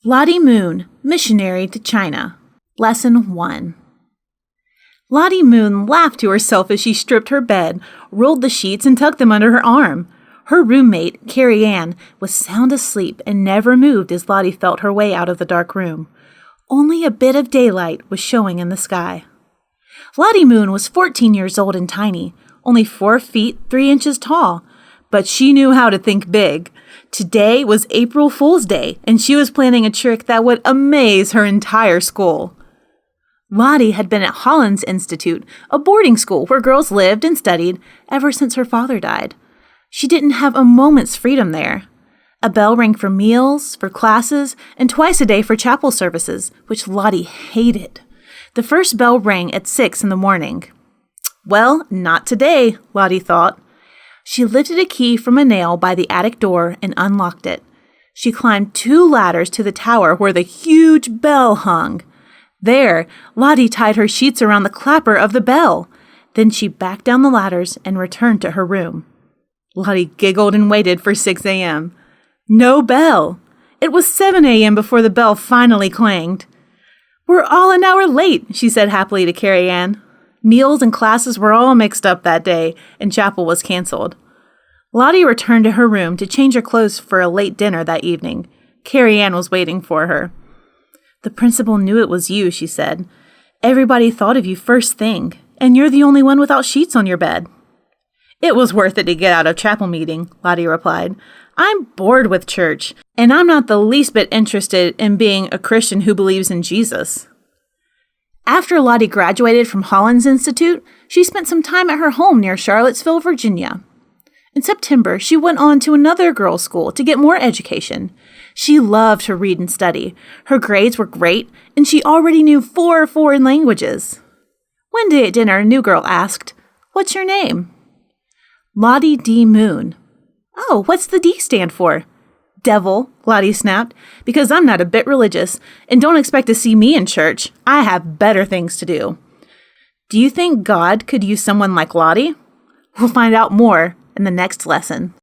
Lottie Moon, Missionary to China. Lesson 1. Lottie Moon laughed to herself as she stripped her bed, rolled the sheets, and tucked them under her arm. Her roommate, Carrie Ann, was sound asleep and never moved as Lottie felt her way out of the dark room. Only a bit of daylight was showing in the sky. Lottie Moon was 14 years old and tiny, only 4 feet 3 inches tall. But she knew how to think big. Today was April Fool's Day, and she was planning a trick that would amaze her entire school. Lottie had been at Holland's Institute, a boarding school where girls lived and studied ever since her father died. She didn't have a moment's freedom there. A bell rang for meals, for classes, and twice a day for chapel services, which Lottie hated. The first bell rang at 6 in the morning. Well, not today, Lottie thought. She lifted a key from a nail by the attic door and unlocked it. She climbed 2 ladders to the tower where the huge bell hung. There, Lottie tied her sheets around the clapper of the bell. Then she backed down the ladders and returned to her room. Lottie giggled and waited for 6 a.m. No bell. It was 7 a.m. before the bell finally clanged. "We're all an hour late," she said happily to Carrie Ann. Meals and classes were all mixed up that day, and chapel was canceled. Lottie returned to her room to change her clothes for a late dinner that evening. Carrie Ann was waiting for her. "The principal knew it was you," she said. "Everybody thought of you first thing, and you're the only one without sheets on your bed." "It was worth it to get out of chapel meeting," Lottie replied. "I'm bored with church, and I'm not the least bit interested in being a Christian who believes in Jesus." After Lottie graduated from Holland's Institute, she spent some time at her home near Charlottesville, Virginia. In September, she went on to another girls' school to get more education. She loved to read and study. Her grades were great, and she already knew 4 foreign languages. One day at dinner, a new girl asked, "What's your name?" "Lottie D. Moon." "Oh, what's the D stand for?" "Devil," Lottie snapped, "because I'm not a bit religious, and don't expect to see me in church. I have better things to do." Do you think God could use someone like Lottie? We'll find out more in the next lesson.